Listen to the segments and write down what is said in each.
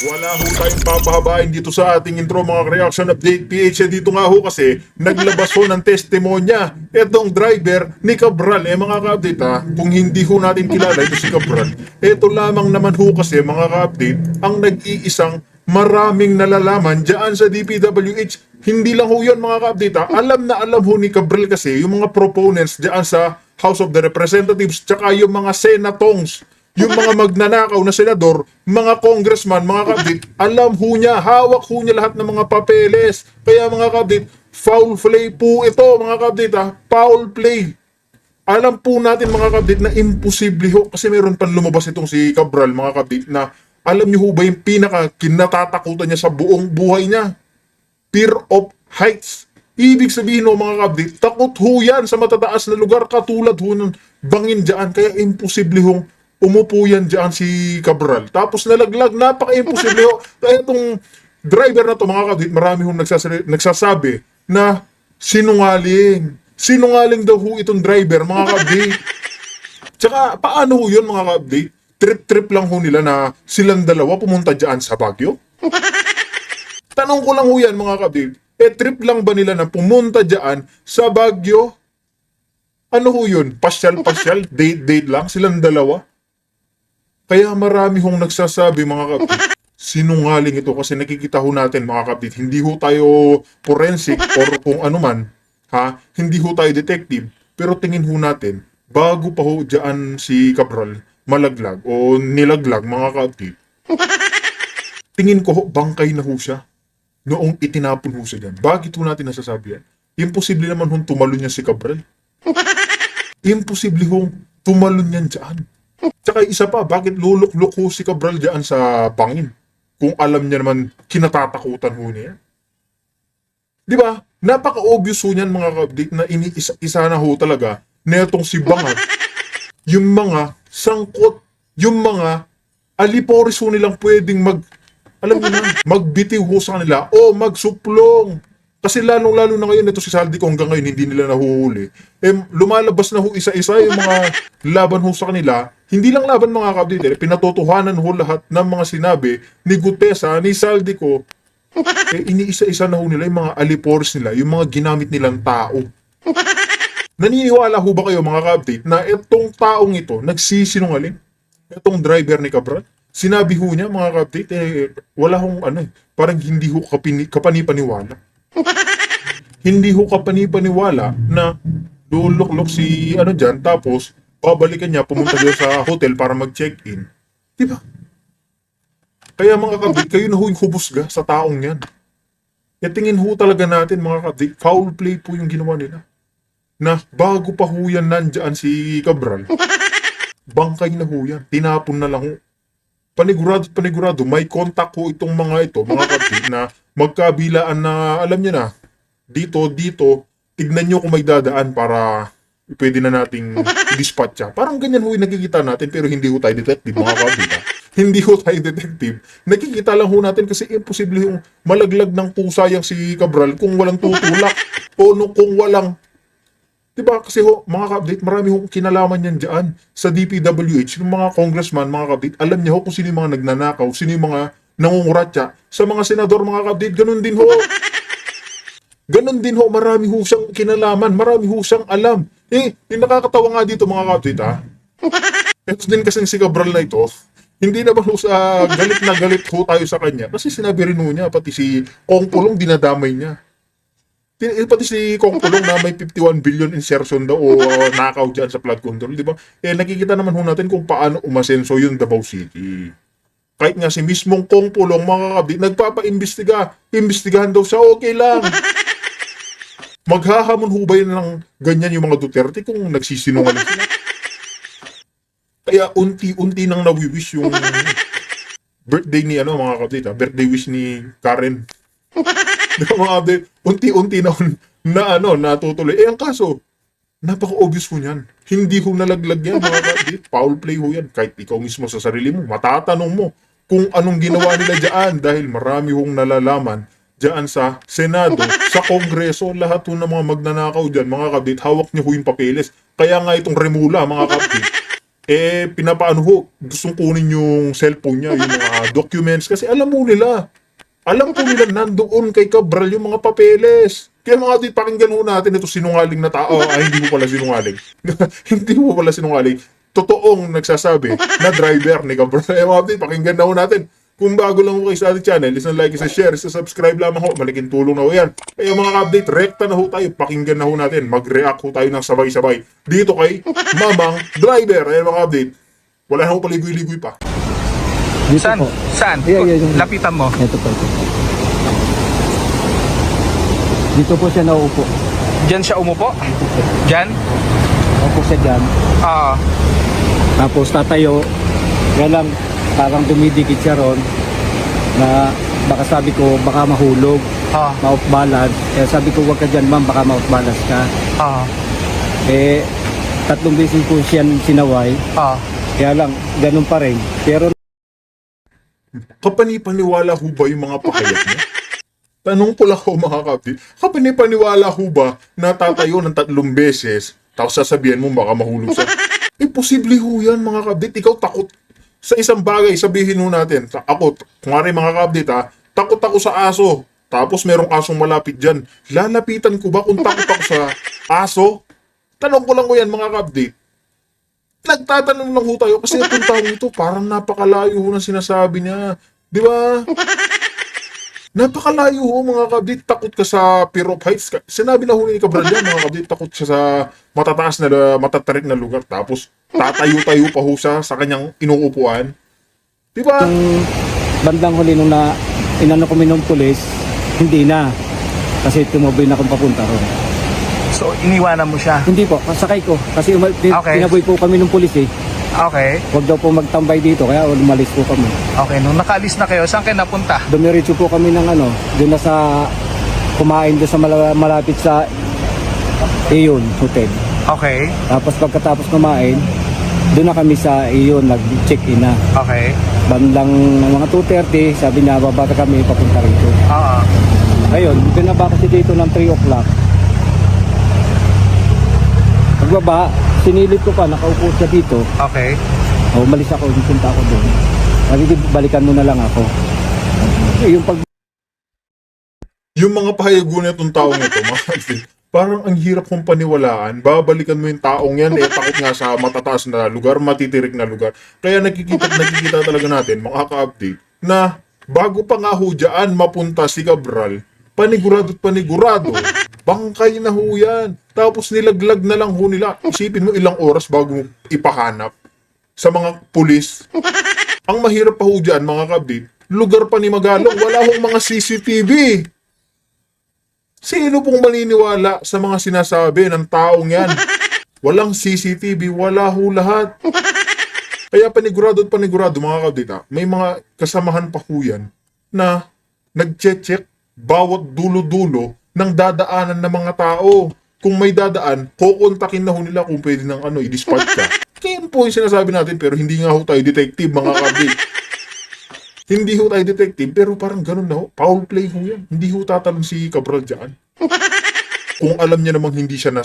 Wala ho tayong papahabain dito sa ating intro mga reaction update PH. Dito nga ho kasi naglabas ho ng testimonya etong driver ni Cabral. Mga ka-update kung hindi ho natin kilala ito si Cabral, ito lamang naman ho kasi mga ka-update ang nag-iisang maraming nalalaman dyan sa DPWH. Hindi lang ho yun mga ka-update alam na alam ho ni Cabral kasi yung mga proponents dyan sa House of the Representatives tsaka yung mga senatongs, yung mga magnanakaw na senador, mga congressman, mga kabit, alam ho niya, hawak ho niya lahat ng mga papeles. Kaya mga kabit, foul play po ito mga kabit foul play. Alam po natin mga kabit na imposible ho, kasi meron pang lumabas itong si Cabral mga kabit na alam niyo ho ba yung pinaka kinatatakutan niya sa buong buhay niya? Fear of heights. Ibig sabihin ho mga kabit, takot ho yan sa matataas na lugar katulad ho ng bangin dyan. Kaya imposible hong umupo yan dyan si Cabral. Tapos nalaglag, napaka-imposible ho. Kaya itong driver na to mga kabit, marami hong nagsasabi na sinungaling. Sinungaling daw ho itong driver mga kabit. Tsaka paano ho yun mga kabit? Trip-trip lang ho nila na silang dalawa pumunta dyan sa Baguio? Tanong ko lang ho yan mga kabit. Trip lang ba nila na pumunta dyan sa Baguio? Ano ho yun? Pasyal-pasyal? Date-date lang? Silang dalawa? Kaya marami hong nagsasabi mga kapit, sinungaling ito kasi nakikita ho natin mga kapit, hindi ho tayo forensic or kung ano man, hindi ho tayo detective, pero tingin ho natin, bago pa ho dyan si Cabral malaglag o nilaglag mga kapit, tingin ko ho, bangkay na ho siya noong itinapon ho siya dyan. Bakit ho natin nasasabi yan? Imposible naman hong tumalon niya si Cabral. Imposible hong tumalon yan dyan. Tsaka isa pa, bakit luluk-luk ho si Cabral dyan sa bangin? Kung alam niya naman, kinatatakutan ho niya. Di ba? Napaka-obvious ho niyan mga ka-update na iniisa na ho talaga na itong si Bangat. Yung mga sangkot, yung mga aliporis ho nilang pwedeng alam niyo na, magbitiw ho sa kanila o magsuplong. Kasi lalong-lalo na ngayon, ito si Saldi ko hanggang ngayon hindi nila nahuhuli. Lumalabas na ho isa-isa yung mga laban ho sa kanila. Hindi lang laban mga kapatid, pinatotohanan ho lahat ng mga sinabi ni Gutesa, ni Saldi ko. Iniisa-isa na ho nila yung mga alipores nila, yung mga ginamit nilang tao. Naniniwala ho ba kayo mga kapatid na itong taong ito nagsisinungaling? Itong driver ni Cabral? Sinabi ho niya mga kapatid, wala hong parang hindi ho kapanipaniwala. Hindi ho kapanipaniwala na luluklok si dyan, tapos babalikan niya, pumunta dyan sa hotel para mag-check-in. Diba? Kaya mga kabit, kayo na ho yung hubusga sa taong yan. Tingin ho talaga natin mga kabit, foul play po yung ginawa nila. Na bago pa ho yan nandyan si Cabral, bangkay na ho yan, tinapon na lang ho. Panigurado, may contact ho itong mga ito, mga kabit, na magkabilaan na, alam niyo na, dito, tignan nyo kung may dadaan para pwede na nating dispatch siya. Parang ganyan ho yung nakikita natin, pero hindi ho tayo detective, mga kabit. Hindi ho tayo detective. Nakikita lang ho natin kasi imposible yung malaglag ng pusa yang si Cabral kung walang tutulak o kung walang. Diba? Kasi ho, mga ka-update, marami hong kinalaman yan dyan sa DPWH, yung mga congressman, mga ka-update, alam niya ho kung sino yung mga nagnanakaw, sino yung mga nangunguratya. Sa mga senador, mga ka-update, ganun din ho. Ganun din ho, marami ho siyang kinalaman, marami ho siyang alam. Yung nakakatawa nga dito, mga ka-update, ito din kasing si Cabral na ito, hindi naman ho sa galit na galit ho tayo sa kanya. Kasi sinabi rin ho niya, pati si Kong Pulong dinadamay niya. Pati si Kong Pulong na may 51 billion insertion daw o nakaw dyan sa flood control, di ba? Nakikita naman ho natin kung paano umasenso yung Davao City. Kahit nga si mismong Kong Pulong, mga kabit, nagpapa-imbestiga. Imbestigahan daw siya, okay lang. Maghahamon ho ba yun ng ganyan yung mga Duterte kung nagsisinungaling sila? Kaya unti-unti nang nawiwish yung birthday ni mga kabit, birthday wish ni Karen. Mga update, unti-unti na natutuloy. Ang kaso, napaka-obvious ho niyan. Hindi ho nalaglag yan, mga kapatid. Foul play ho yan. Kahit ikaw mismo sa sarili mo, matatanong mo kung anong ginawa nila dyan dahil marami hong nalalaman dyan sa Senado, sa Kongreso, lahat ho ng mga magnanakaw dyan, mga kapatid, hawak niyo ho yung papeles. Kaya nga itong Remula, mga kapatid, pinapaano ho, gustong kunin yung cellphone niya, yung mga documents, kasi alam mo nila. Alam ko nila nandoon kay Cabral yung mga papeles. Kaya mga kapatid, pakinggan ho natin ito sinungaling na tao. Ay, hindi mo pala sinungaling. Hindi mo pala sinungaling. Totoong nagsasabi na driver ni Cabral. Kaya mga kapatid, pakinggan na ho natin. Kung bago lang ho kayo sa ating channel, isang like, isang share, isang subscribe lamang ho. Malaking tulong na ho yan. Kaya mga update, rekta na ho tayo. Pakinggan na ho natin. Mag-react ho tayo ng sabay-sabay. Dito kay Mamang Driver. Kaya mga update, wala na ho paligoy-ligoy pa. Dito Saan? po. Saan? Yung- Lapitan mo. Ito po. Dito po siya nauupo. Diyan siya umupo? Diyan? Nauupo siya dyan. Oo. Tapos tatayo. Kaya lang, parang dumidikit siya ron na baka sabi ko, baka mahulog, Oo. ma-off balance. Kaya sabi ko, wag ka dyan ma'am, baka ma-off balance ka. Oo. Eh, 3 beses po siya sinaway. Oo. Kaya lang, ganun pa rin. Pero Kapanipaniwala ho ba yung mga pakayat niya? Tanong ko lang ho mga kapatid, kapanipaniwala ho ba na tatayo ng 3 beses, tapos sasabihan mo baka mahulog siya? Posible ho yan mga kapatid. Ikaw takot sa isang bagay, sabihin ho natin, ako, kumari mga kapatid takot ako sa aso, tapos merong asong malapit dyan. Lalapitan ko ba kung takot ako sa aso? Tanong ko lang ho yan mga kapatid. Nagtatanong lang ho tayo kasi itong tao ito parang napakalayo ho ng sinasabi niya. Di ba? Napakalayo ho mga kabdit. Takot ka sa Fear of Heights. Sinabi na ho ni Cabral yan mga kabdit. Takot siya sa matataas na matatarik na lugar. Tapos tatayo-tayo pa ho siya sa kanyang inuupuan. Di ba? yung bandang huli nung na inano kami ng pulis, hindi na. Kasi tumabay na akong papunta ron. So, iniwanan mo siya. Hindi po, kasakay ko. Kasi Okay. tinaboy po kami ng pulis eh. Okay. Huwag daw po magtambay dito, kaya umalis po kami. Okay. Nung nakaalis na kayo, saan kayo napunta? Dumiretso po kami ng ano, doon na sa kumain doon sa malapit sa Iyon Hotel. Okay. Tapos pagkatapos kumain, doon na kami sa Iyon, nag-check-in na. Okay. Bandang mga 2:30, sabi niya, babata kami papunta rito. Oo. Ayun, binaba kasi dito ng 3 o'clock. Pagbaba, sinilip ko pa, nakaupo siya dito. Okay. Umalis ako, punta ako doon. Sabi ko, balikan mo na lang ako. Yung pag Yung mga pahayago na itong taong ito, mga kapatid, parang ang hirap kong paniwalaan. Babalikan mo yung taong yan, takot nga sa matataas na lugar, matitirik na lugar. Kaya nakikita talaga natin, mga ka-update, na bago pa nga ho dyan mapunta si Cabral, panigurado at panigurado, bangkay na ho yan. Tapos nilaglag na lang ho nila. Isipin mo ilang oras bago mo ipahanap sa mga pulis. Ang mahirap pa ho dyan, mga ka-update, lugar pa ni Magalong, wala hong mga CCTV. Sino pong maniniwala sa mga sinasabi ng taong yan? Walang CCTV, wala ho lahat. Kaya panigurado at panigurado mga kabdita, may mga kasamahan pa ho yan na nag-check bawat dulo-dulo ng dadaanan ng mga tao. Kung may dadaan, kukontakin na ho nila kung pwede ng i-dispatch ka. Kaya po yung sinasabi natin, pero hindi nga ho tayo detective mga kabdita. Hindi ho tayo detective, pero parang ganun na ho. Foul play ho yan. Hindi ho tatalon si Cabral dyan. Kung alam niya namang hindi siya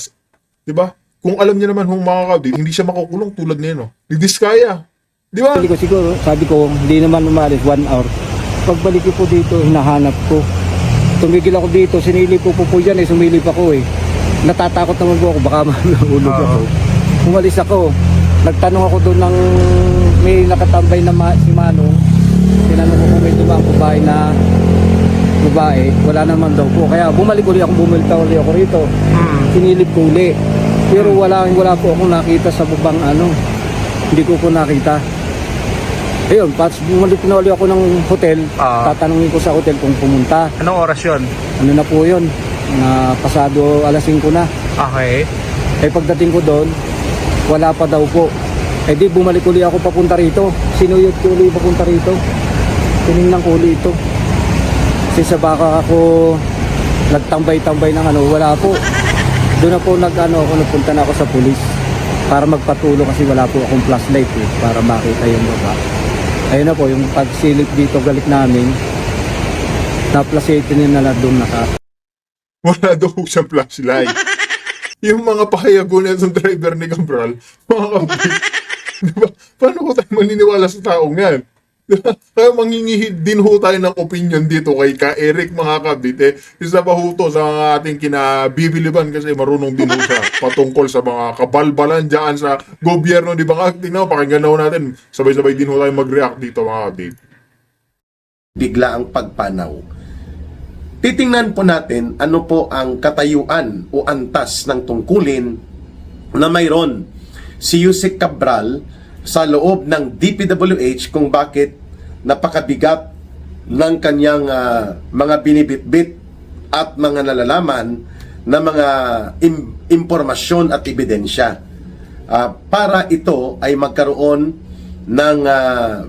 diba? Kung alam niya naman mga kabdit, hindi siya makukulong tulad niya, no? Didiskaya. Diba? Sabi ko siguro, sabi ko, hindi naman umalis 1 hour. Pagbalik ko po dito, hinahanap ko. Tumigil ako dito, sinilip ko po yan eh, sumilip ako eh. Natatakot naman po ako, baka mahulog ako. Umalis ako, nagtanong ako doon ng may nakatambay na si Manong. Tinanong ko kung may dumang babae, wala naman daw po. Kaya bumalik uli ako rito. Sinilip ko uli. Pero wala po akong nakita sa bubang hindi ko po nakita. Ayun, bumalik na uli ako ng hotel. Tatanungin ko sa hotel kung pumunta. Anong oras yun? Ano na po yun? Na pasado alas 5 na. Okay. Eh pagdating ko doon, wala pa daw po. Eh di bumalik uli ako papunta rito. Sinuyot ko uli papunta rito. Tinignan ko uli ito. Kasi sa baka ako nagtambay-tambay ng wala po. Doon na po nagpunta na ako sa pulis para magpatulo kasi wala po akong flashlight eh, para makita yung baba. Ayun na po, yung pagsilip dito galit namin, na-flashlight nila na doon Wala daw siyang flashlight. Yung mga pahayago na itong driver ni Cabral, mga kabdit, Diba? Paano ko tayo maniniwala sa taong yan? Diba? Kaya mangingihid din ho tayo ng opinion dito kay Ka Eric, mga kabit. Isa pa ho to sa mga ating kinabibiliban kasi marunong din ho siya patungkol sa mga kabalbalan dyan sa gobyerno. Di ba? Tingnan, pakinggan na ho natin. Sabay-sabay din ho tayo mag-react dito, mga kabit. Bigla ang pagpanaw. Titingnan po natin ano po ang katayuan o antas ng tungkulin na mayroon si Yusek Cabral sa loob ng DPWH kung bakit napakabigat ng kanyang mga binibitbit at mga nalalaman na mga impormasyon at ebidensya. Para ito ay magkaroon ng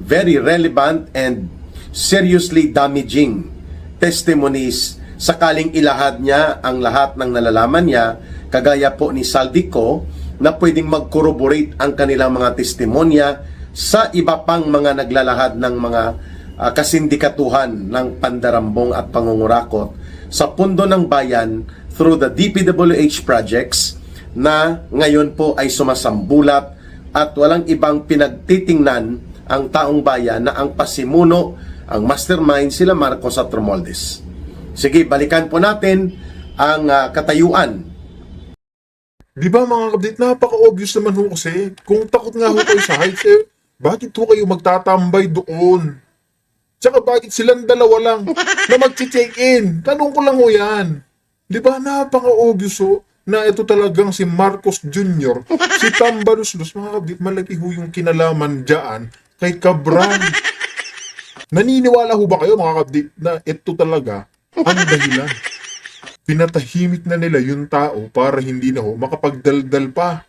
very relevant and seriously damaging testimonies sakaling ilahad niya ang lahat ng nalalaman niya, kagaya po ni Saldico, na pwedeng mag-corroborate ang kanilang mga testimonya sa iba pang mga naglalahad ng mga kasindikatuhan ng pandarambong at pangungurakot sa pundo ng bayan through the DPWH projects na ngayon po ay sumasambulat at walang ibang pinagtitingnan ang taong bayan na ang pasimuno, ang mastermind, sila Marcos at Romualdez. Sige, balikan po natin ang katayuan. Di ba, mga kabit, napaka-obvious naman ho kasi. Kung takot nga ho kayo sa heights, bakit ho kayo magtatambay doon? Tsaka bakit silang dalawa lang na mag-check-in? Tanong ko lang ho yan. Di ba, napaka-obvious ho na ito talagang si Marcos Jr., si Tambaluslos, mga kabit, malaki ho yung kinalaman dyan kay Cabral. Naniniwala ho ba kayo, mga kabit, na ito talaga ang dahilan? Pinatahimik na nila yung tao para hindi na ho makapagdaldal pa.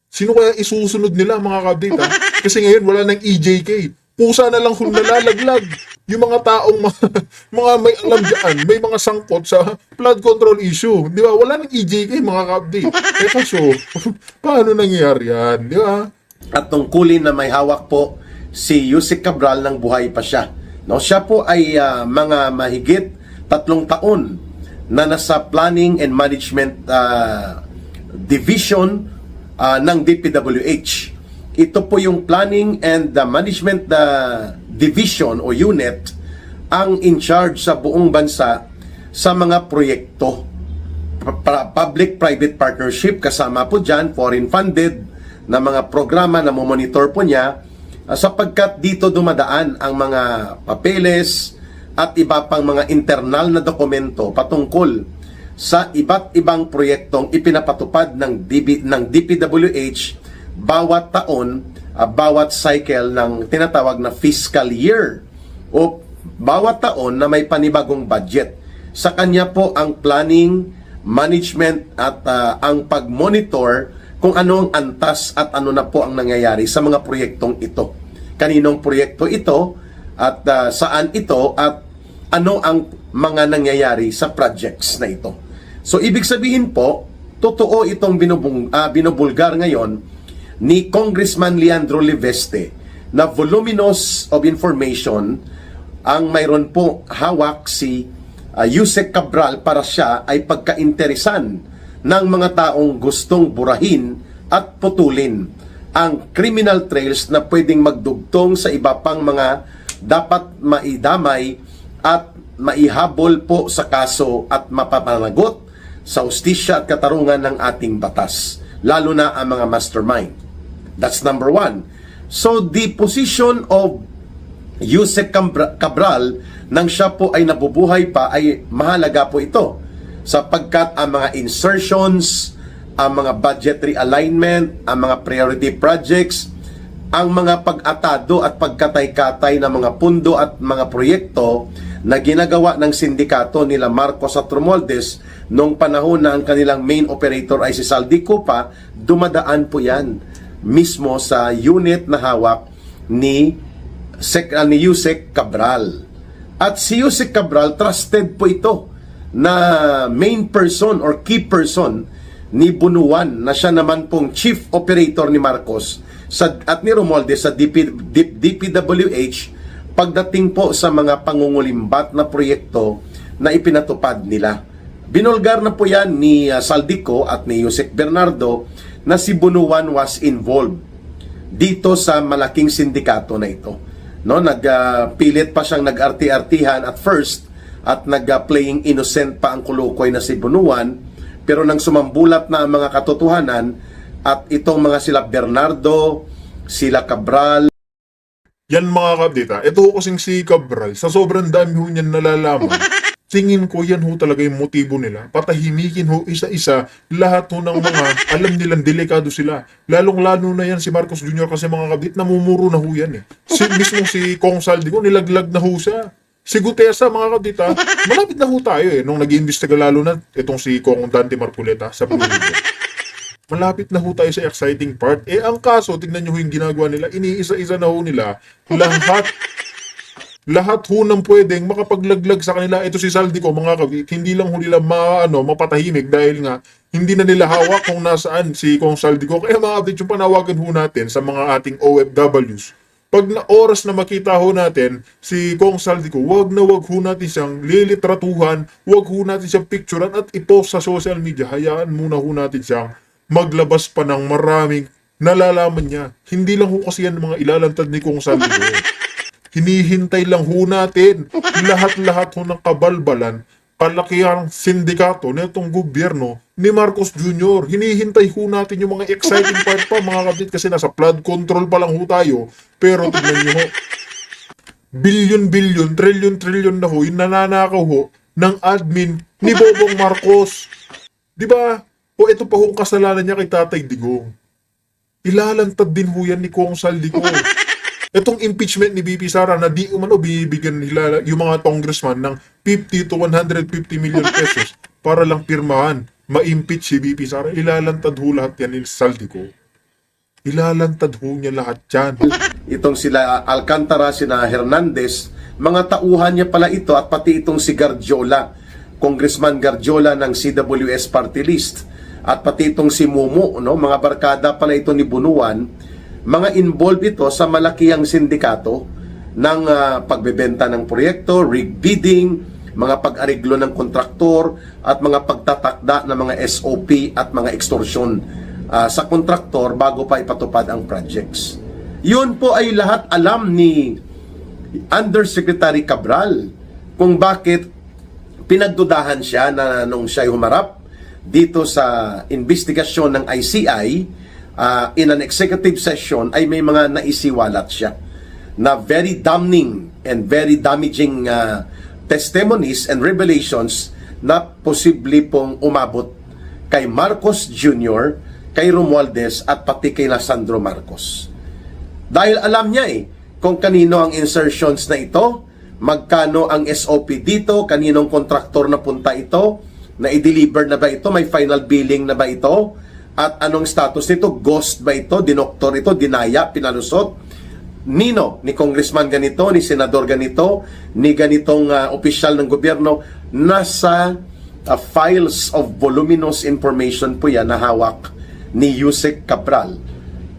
Sino kaya isusunod nila, mga kabit, ha? Kasi ngayon wala nang EJK. Pusa na lang kung nalalaglag. Yung mga taong mga may alam dyan, may mga sangkot sa flood control issue. Di ba? Wala nang EJK, mga kabit. Kaso, paano nangyayari yan? Di ba? At tungkulin na may hawak po si Yusek Cabral ng buhay pa siya. No, siya po ay mga mahigit 3 taon na nasa Planning and Management Division ng DPWH. Ito po yung Planning and Management Division o unit ang in charge sa buong bansa sa mga proyekto. Public-private partnership, kasama po dyan, foreign funded na mga programa na monitor po niya sapagkat dito dumadaan ang mga papeles at iba pang mga internal na dokumento patungkol sa iba't ibang proyektong ipinapatupad ng DPWH bawat taon, bawat cycle ng tinatawag na fiscal year o bawat taon na may panibagong budget. Sa kanya po ang planning, management at ang pag-monitor kung ano ang antas at ano na po ang nangyayari sa mga proyektong ito. Kaninong proyekto ito at saan ito at ano ang mga nangyayari sa projects na ito. So, ibig sabihin po, totoo itong binubulgar ngayon ni Congressman Leandro Liveste na voluminous of information ang mayroon po hawak si Yusek Cabral para siya ay pagkainteresan ng mga taong gustong burahin at putulin ang criminal trails na pwedeng magdugtong sa iba pang mga dapat maidamay at maihabol po sa kaso at mapapanagot sa hustisya at katarungan ng ating batas, lalo na ang mga mastermind. That's number 1. So, the position of Yusek Cabral nang siya po ay nabubuhay pa ay mahalaga po ito sapagkat ang mga insertions, ang mga budgetary alignment, ang mga priority projects, ang mga pag-atado at pagkatay-katay ng mga pundo at mga proyekto na ginagawa ng sindikato nila Marcos at Romualdez noong panahon na ang kanilang main operator ay si Saldico pa, dumadaan po yan mismo sa unit na hawak ni Yusek Cabral. At si Yusek Cabral, trusted po ito na main person or key person ni Bunuan na siya naman pong chief operator ni Marcos at ni Romualdez sa DPWH pagdating po sa mga pangungulimbat na proyekto na ipinatupad nila. Binulgar na po yan ni Saldico at ni Yusek Bernardo na si Bunuan was involved dito sa malaking sindikato na ito. No, nagpilit pa siyang nag-arti-artihan at first at nag-playing innocent pa ang kulukoy na si Bunuan, pero nang sumambulat na ang mga katotohanan at itong mga sila Bernardo, sila Cabral, Yan mga ka-update ito ho kasing si Cabral, sa sobrang dami ho niyan nalalaman, tingin ko yan ho talaga yung motibo nila. Patahimikin ho isa-isa lahat ho ng mga alam nilang delikado sila. Lalong-lalo na yan si Marcos Jr. kasi mga ka-update, namumuro na ho yan eh. Mismo si Kong Saldico, nilaglag na ho siya. Si Gutesa mga ka-update malapit na ho tayo eh, nung nag-iimbestiga lalo na itong si Kong Dante Marcoleta sa Blue Ribbon. Malapit na ho tayo sa exciting part. Ang kaso, tignan nyo ho yung ginagawa nila. Iniisa-isa na ho nila. Lahat ho nang pwedeng makapaglaglag sa kanila. Ito si Saldico, mga kabit. Hindi lang ho nila mapatahimik dahil nga hindi na nila hawak kung nasaan si Kong Saldico. Kaya mga update yung panawagan ho natin sa mga ating OFWs. Pag na oras na makita ho natin si Kong Saldico, wag ho natin siyang lilitratuhan, wag ho natin siyang picturean at i-post sa social media. Hayaan muna ho natin siyang maglabas pa ng maraming nalalaman niya. Hindi lang ho kasi yan mga ilalantad ni Kong Saldico. Hinihintay lang ho natin lahat-lahat ho ng kabalbalan, kalakihang sindikato na itong gobyerno ni Marcos Jr. Hinihintay ho natin yung mga exciting part pa mga kabit kasi nasa flood control pa lang ho tayo. Pero tignan nyo ho, bilyon-bilyon, trilyon-trilyon na ho yung nananakaw ho ng admin ni Bobong Marcos. Diba? O ito pa hong kasalanan niya kay Tatay Digong. Ilalantad din ho yan ni Kong Saldico. Itong impeachment ni BP Sara na di umano bibigyan nila yung mga congressman ng 50 to 150 million pesos para lang pirmahan, ma-impeach si BP Sara. Ilalantad ho lahat yan ni Saldico. Ilalantad ho niya lahat yan. itong sila Alcantara, sina Hernandez, mga tauhan niya pala ito at pati itong si Garjola, Congressman Garjola ng CWS Party List. At pati itong si Mumu, no? Mga barkada pala ito ni Bunuan, mga involved ito sa malakihang sindikato ng pagbebenta ng proyekto, rig bidding, mga pag-ariglo ng kontraktor, at mga pagtatakda ng mga SOP at mga extortion sa kontraktor bago pa ipatupad ang projects. Yun po ay lahat alam ni Undersecretary Cabral kung bakit pinagdudahan siya na nung siya'y humarap dito sa investigasyon ng ICI in an executive session ay may mga naisiwalat siya na very damning and very damaging testimonies and revelations na posible pong umabot kay Marcos Jr., kay Romualdez at pati kay Sandro Marcos. Dahil alam niya kung kanino ang insertions na ito, magkano ang SOP dito, kaninong kontraktor na punta ito, na i-deliver na ba ito, may final billing na ba ito, at anong status nito, ghost ba ito, dinoktor ito, dinaya, pinalusot, nino, ni congressman ganito, ni senador ganito, ni ganitong opisyal ng gobyerno, nasa files of voluminous information po yan na hawak ni Yusek Cabral.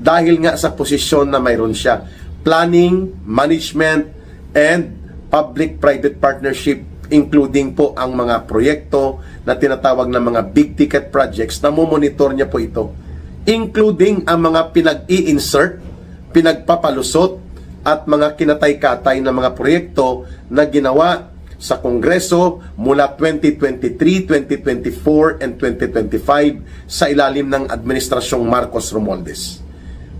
Dahil nga sa posisyon na mayroon siya, planning, management, and public-private partnership, including po ang mga proyekto na tinatawag na mga big ticket projects na monitor niya po ito, including ang mga pinag-i-insert, pinagpapalusot at mga kinatay-katay na mga proyekto na ginawa sa Kongreso mula 2023, 2024, and 2025 sa ilalim ng Administrasyong Marcos Romualdez.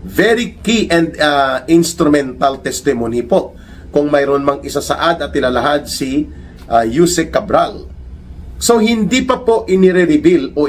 Very key and instrumental testimony po kung mayroon mang isasaad at ilalahad si Yusek Cabral. So hindi pa po inire-reveal o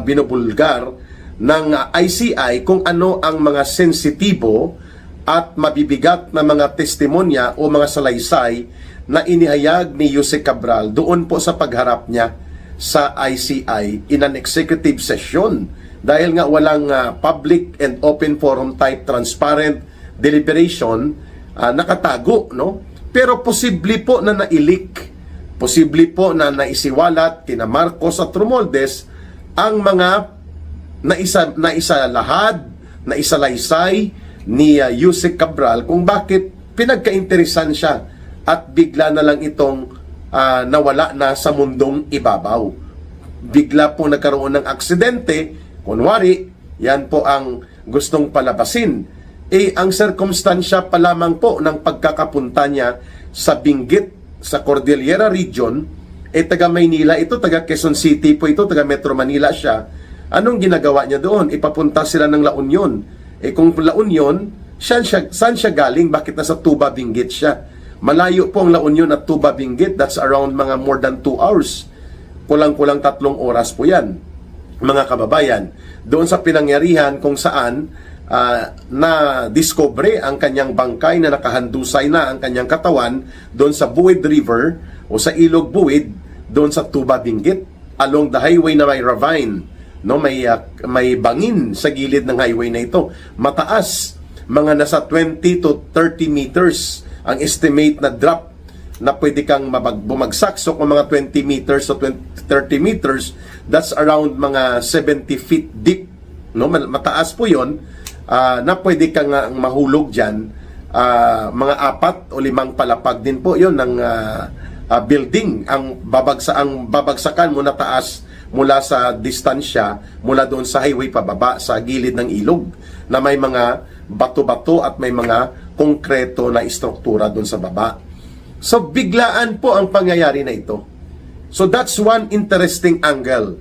binubulgar ng ICI kung ano ang mga sensitibo at mabibigat na mga testimonya o mga salaysay na inihayag ni Yusek Cabral doon po sa pagharap niya sa ICI in an executive session, dahil nga walang public and open forum type transparent deliberation, nakatago, no? Pero posible po na nailik, posible po na naisiwalat kina Marcos at Romualdez ang mga naisalahad, naisalaysay ni Yusek Cabral kung bakit pinagkainteresan siya at bigla na lang itong nawala na sa mundong ibabaw. Bigla po nagkaroon ng aksidente, kunwari, yan po ang gustong palabasin. ang sirkumstansya pa lamang po ng pagkakapunta niya sa Benguet, sa Cordillera Region, taga Maynila ito, taga Quezon City po ito, taga Metro Manila siya. Anong ginagawa niya doon? Ipapunta sila ng La Union. Kung La Union, saan siya galing? Bakit nasa Tuba, Benguet siya? Malayo po ang La Union at Tuba, Benguet. That's around mga more than 2 hours. Kulang-kulang 3 oras po yan, mga kababayan. Doon sa pinangyarihan kung saan na-discover ang kanyang bangkay, na nakahandusay na ang kanyang katawan doon sa Buwid River o sa Ilog Buwid, doon sa Tuba, Benguet, along the highway na may ravine. No, may bangin sa gilid ng highway na ito. Mataas, mga nasa 20 to 30 meters ang estimate na drop na pwede kang bumagsak. So kung mga 20 meters to 30 meters, that's around mga 70 feet deep. No, mataas po 'yon, na pwede kang mahulog diyan. Mga 4 o 5 palapag din po 'yon ng building ang babagsakan mo na taas mula sa distansya mula doon sa highway pababa sa gilid ng ilog na may mga bato-bato at may mga konkreto na istruktura doon sa baba. So biglaan po ang pangyayari na ito. So that's one interesting angle.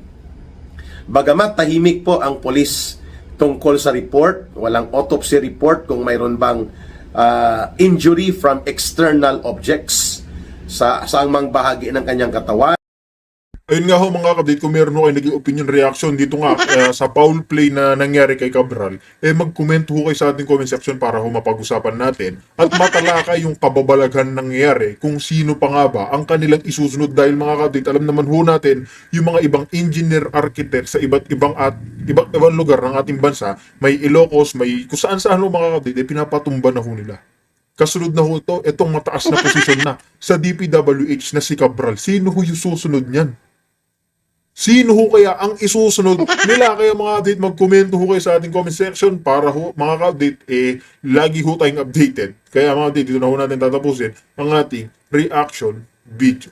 Bagamat tahimik po ang polis tungkol sa report, walang autopsy report kung mayroon bang injury from external objects sa saang mang bahagi ng kanyang katawan. Ayun nga ho mga kapatid, kung meron ho kayo naging opinion reaction dito nga sa foul play na nangyari kay Cabral, mag-comment ho kayo sa ating comment section para ho mapag-usapan natin at matalakay yung kababalaghan nangyayari kung sino pa nga ba ang kanilang isusunod, dahil mga kapatid, alam naman ho natin yung mga ibang engineer architect sa iba't ibang lugar ng ating bansa, may Ilocos, may kung saan-saan ho mga kapatid, pinapatumba na ho nila. Kasunod na ho ito, itong mataas na posisyon na sa DPWH na si Cabral. Sino ho yung susunod niyan? Sino ho kaya ang isusunod nila? Kaya mga update, mag-komento ho kayo sa ating comment section para ho, mga update, lagi ho tayong updated. Kaya mga update, dito na ho natin tatapusin ang ating reaction video.